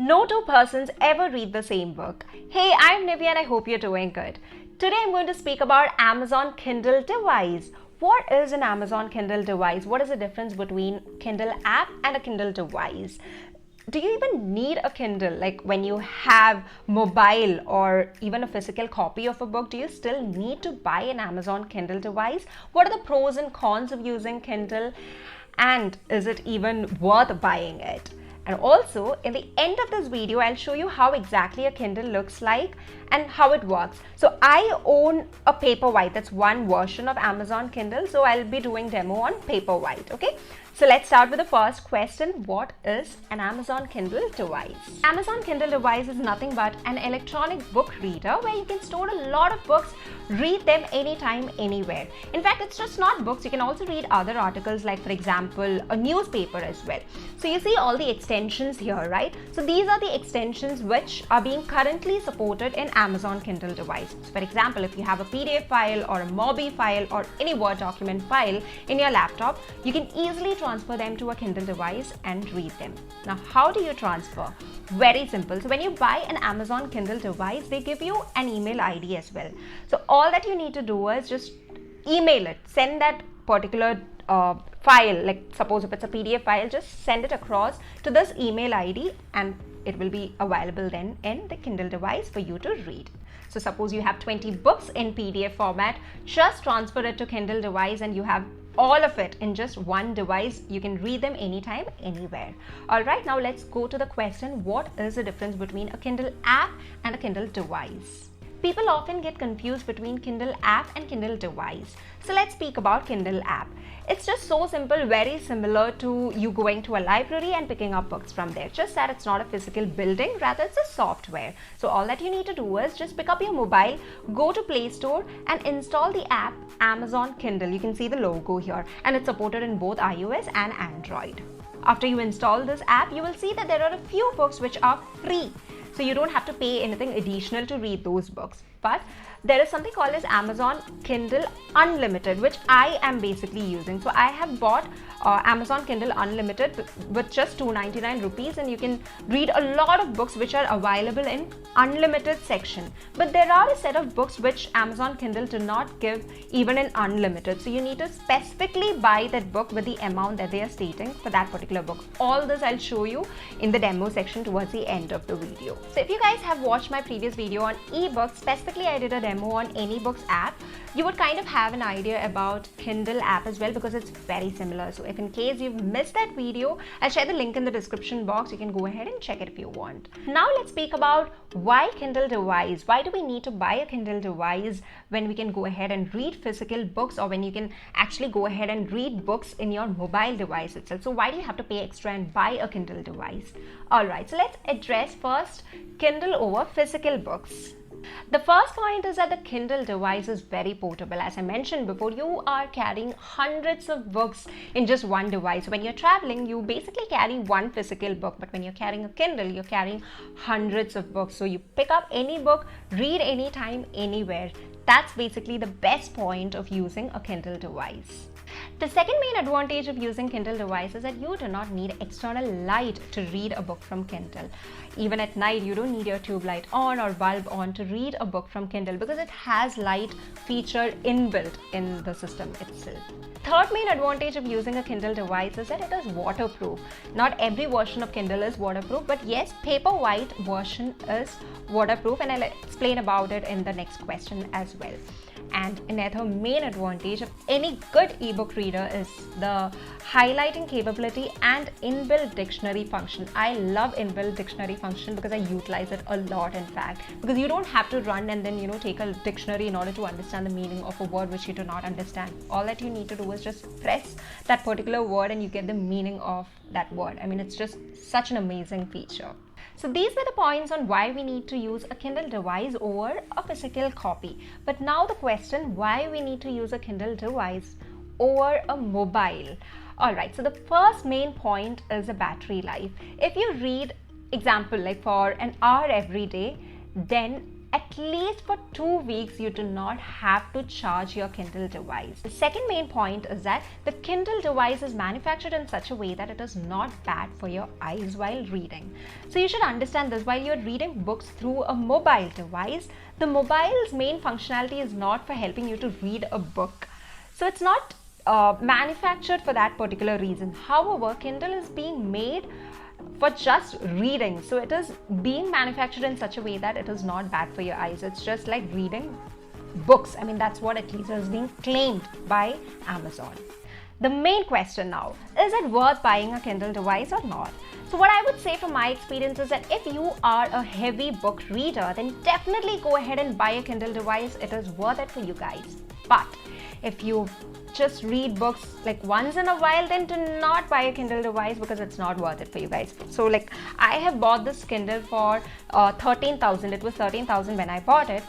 No two persons ever read the same book. Hey, I'm Nivea and I hope you're doing good. Today I'm going to speak about Amazon Kindle device. What is an Amazon Kindle device? What is the difference between Kindle app and a Kindle device? Do you even need a Kindle? Like when you have mobile or even a physical copy of a book, do you still need to buy an Amazon Kindle device? What are the pros and cons of using Kindle? And is it even worth buying it? And also, in the end of this video, I'll show you how exactly a Kindle looks like and how it works. So I own a Paperwhite. That's one version of Amazon Kindle. So I'll be doing demo on Paperwhite, okay? So let's start with the first question. What is an Amazon Kindle device? Amazon Kindle device is nothing but an electronic book reader where you can store a lot of books, read them anytime, anywhere. In fact, it's just not books. You can also read other articles like, for example, a newspaper as well. So you see all the extensions here, right? So these are the extensions which are being currently supported in Amazon Kindle device. So for example, if you have a PDF file or a MOBI file or any Word document file in your laptop, you can easily transfer them to a Kindle device and read them. Now, how do you transfer? Very simple. So when you buy an Amazon Kindle device, they give you an email ID as well. So all that you need to do is just email it, send that particular file, like suppose if it's a PDF file, just send it across to this email ID and it will be available then in the Kindle device for you to read. So suppose you have 20 books in PDF format, just transfer it to Kindle device and you have all of it in just one device. You can read them anytime, anywhere. All right, now let's go to the question, what is the difference between a Kindle app and a Kindle device? People often get confused between Kindle app and Kindle device. So let's speak about Kindle app. It's just so simple, very similar to you going to a library and picking up books from there. Just that it's not a physical building, rather it's a software. So all that you need to do is just pick up your mobile, go to Play Store and install the app Amazon Kindle. You can see the logo here and it's supported in both iOS and Android. After you install this app, you will see that there are a few books which are free. So you don't have to pay anything additional to read those books. But there is something called as Amazon Kindle Unlimited, which I am basically using. So I have bought Amazon Kindle Unlimited with just 299 rupees and you can read a lot of books which are available in unlimited section. But there are a set of books which Amazon Kindle do not give even in unlimited. So you need to specifically buy that book with the amount that they are stating for that particular book. All this I'll show you in the demo section towards the end of the video. So if you guys have watched my previous video on ebooks, specifically I did a demo on AnyBooks app, you would kind of have an idea about Kindle app as well because it's very similar. So if in case you've missed that video, I'll share the link in the description box. You can go ahead and check it if you want. Now let's speak about why Kindle device. Why do we need to buy a Kindle device when we can go ahead and read physical books, or when you can actually go ahead and read books in your mobile device itself? So why do you have to pay extra and buy a Kindle device? Alright, so let's address first Kindle over physical books. The first point is that the Kindle device is very portable. As I mentioned before, you are carrying hundreds of books in just one device. When you're traveling, you basically carry one physical book, but when you're carrying a Kindle, you're carrying hundreds of books. So you pick up any book, read anytime, anywhere. That's basically the best point of using a Kindle device. The second main advantage of using Kindle device is that you do not need external light to read a book from Kindle. Even at night, you don't need your tube light on or bulb on to read a book from Kindle because it has light feature inbuilt in the system itself. Third main advantage of using a Kindle device is that it is waterproof. Not every version of Kindle is waterproof, but yes, Paperwhite version is waterproof, and I'll explain about it in the next question as well. And another main advantage of any good ebook reader is the highlighting capability and inbuilt dictionary function. I love inbuilt dictionary function because I utilize it a lot, in fact, because you don't have to run and then take a dictionary in order to understand the meaning of a word which you do not understand. All that you need to do is just press that particular word and you get the meaning of that word. I mean, it's just such an amazing feature. So these were the points on why we need to use a Kindle device over a physical copy. But now the question, why we need to use a Kindle device over a mobile? Alright, so the first main point is the battery life. If you read, example, like for an hour every day, then at least for 2 weeks, you do not have to charge your Kindle device. The second main point is that the Kindle device is manufactured in such a way that it is not bad for your eyes while reading. So you should understand this. While you're reading books through a mobile device, the mobile's main functionality is not for helping you to read a book. So it's not manufactured for that particular reason. However, Kindle is being made for just reading. So it is being manufactured in such a way that it is not bad for your eyes. It's just like reading books. I mean, that's what at least is being claimed by Amazon. The main question now, is it worth buying a Kindle device or not? So what I would say from my experience is that if you are a heavy book reader, then definitely go ahead and buy a Kindle device. It is worth it for you guys. But if you just read books like once in a while, then do not buy a Kindle device because it's not worth it for you guys. So like I have bought this Kindle for 13,000. It was 13,000 when I bought it.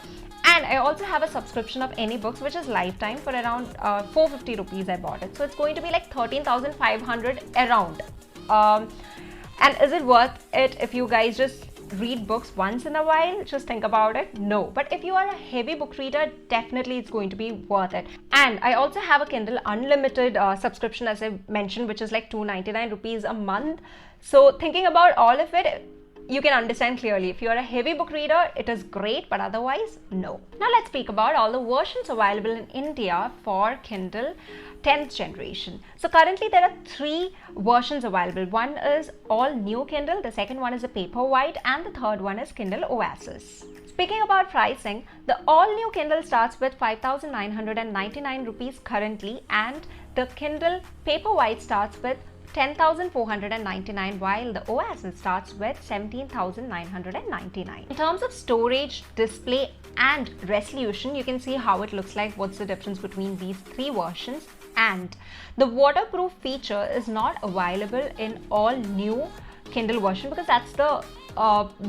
And I also have a subscription of Any Books, which is lifetime, for around 450 rupees I bought it. So it's going to be like 13,500 around. And is it worth it if you guys just read books once in a while? Just think about it. No. But if you are a heavy book reader, definitely it's going to be worth it. And I also have a Kindle Unlimited subscription, as I mentioned, which is like 299 rupees a month. So thinking about all of it, you can understand clearly. If you are a heavy book reader, it is great, but otherwise, no. Now let's speak about all the versions available in India for Kindle 10th generation. So currently there are 3 versions available. One is all new Kindle, the second one is a Paperwhite, and the third one is Kindle Oasis. Speaking about pricing, the all new Kindle starts with 5,999 rupees currently, and the Kindle Paperwhite starts with 10,499, while the Oasis starts with 17,999. In terms of storage, display and resolution, you can see how it looks like, what's the difference between these 3 versions. And the waterproof feature is not available in all new Kindle version because that's the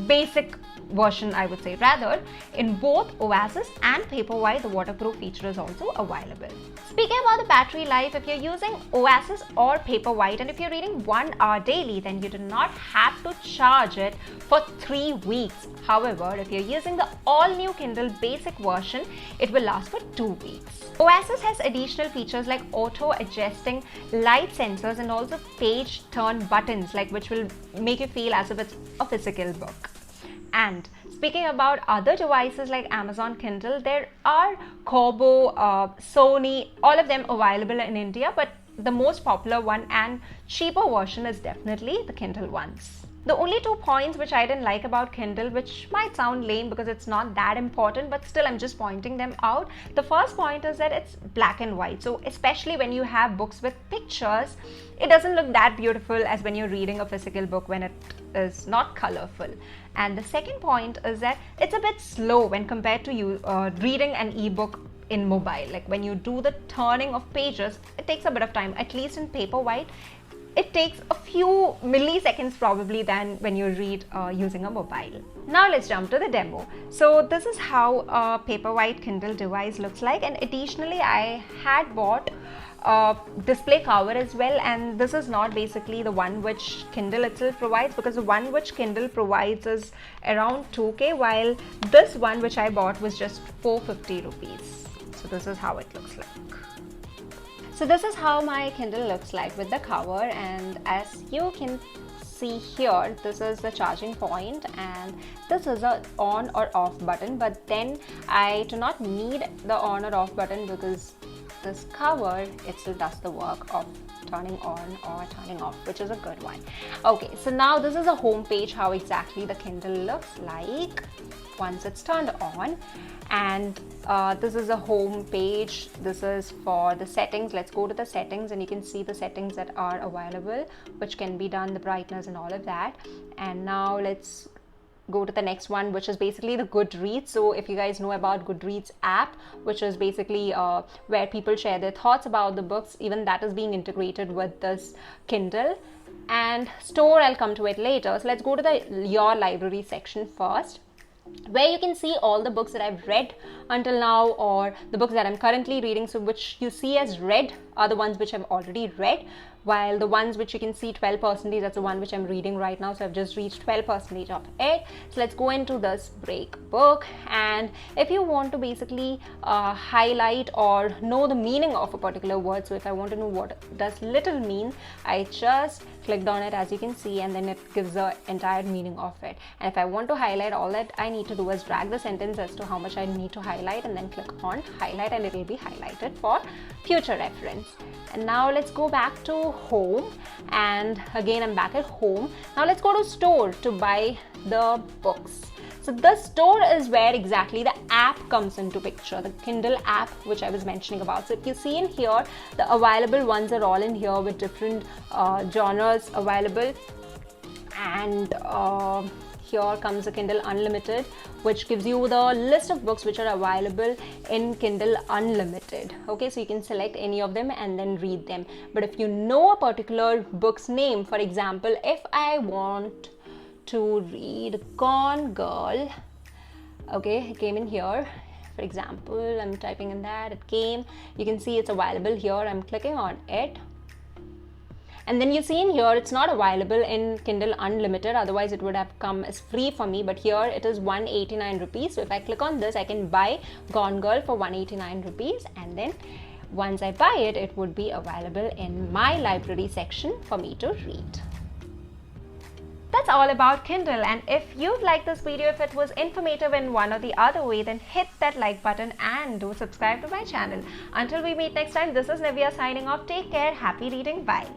basic version, I would say. Rather, in both Oasis and Paperwhite, the waterproof feature is also available. Speaking about the battery life, if you're using Oasis or Paperwhite and if you're reading 1 hour daily, then you do not have to charge it for 3 weeks. However, if you're using the all-new Kindle basic version, it will last for 2 weeks. Oasis has additional features like auto-adjusting light sensors and also page turn buttons, like which will make you feel as if it's a physical book. And speaking about other devices like Amazon Kindle, there are Kobo, Sony, all of them available in India, but the most popular one and cheaper version is definitely the Kindle ones. The only 2 points which I didn't like about Kindle, which might sound lame because it's not that important, but still I'm just pointing them out. The first point is that it's black and white. So especially when you have books with pictures, it doesn't look that beautiful as when you're reading a physical book when it is not colorful. And the second point is that it's a bit slow when compared to you reading an ebook in mobile. Like when you do the turning of pages, it takes a bit of time, at least in Paperwhite. It takes a few milliseconds probably than when you read using a mobile. Now let's jump to the demo. So this is how a Paperwhite Kindle device looks like, and additionally I had bought a display cover as well, and this is not basically the one which Kindle itself provides, because the one which Kindle provides is around 2K, while this one which I bought was just 450 rupees. So this is how it looks like. So this is how my Kindle looks like with the cover, and as you can see here, this is the charging point and this is a on or off button, but then I do not need the on or off button because this cover itself does the work of turning on or turning off, which is a good one. Okay, so now this is a home page, how exactly the Kindle looks like once it's turned on. And this is a home page. This is for the settings. Let's go to the settings and you can see the settings that are available, which can be done, the brightness and all of that. And now let's go to the next one, which is basically the Goodreads. So if you guys know about Goodreads app, which is basically where people share their thoughts about the books, even that is being integrated with this Kindle. And store, I'll come to it later. So let's go to the your library section first, where you can see all the books that I've read until now, or the books that I'm currently reading. So which you see as read are the ones which I've already read, while the ones which you can see 12%, that's the one which I'm reading right now. So I've just reached 12% of it. So let's go into this break book, and if you want to basically highlight or know the meaning of a particular word, so if I want to know what does little mean, I just clicked on it, as you can see, and then it gives the entire meaning of it. And if I want to highlight, all that I need to do is drag the sentence as to how much I need to highlight, and then click on highlight, and it will be highlighted for future reference. And now let's go back to home, and again I'm back at home. Now let's go to store to buy the books. So the store is where exactly the app comes into picture, the Kindle app which I was mentioning about. So if you see in here, the available ones are all in here with different genres available, and here comes the Kindle Unlimited, which gives you the list of books which are available in Kindle Unlimited. Okay, so you can select any of them and then read them. But if you know a particular book's name, for example, if I want to read Gone Girl, okay, it came in here. For example, I'm typing in that, it came. You can see it's available here. I'm clicking on it. And then you see in here, it's not available in Kindle Unlimited, otherwise it would have come as free for me, but here it is 189 rupees. So if I click on this, I can buy Gone Girl for 189 rupees, and then once I buy it, it would be available in my library section for me to read. That's all about Kindle, and if you liked this video, if it was informative in one or the other way, then hit that like button and do subscribe to my channel. Until we meet next time, this is Nivea signing off. Take care, happy reading, bye.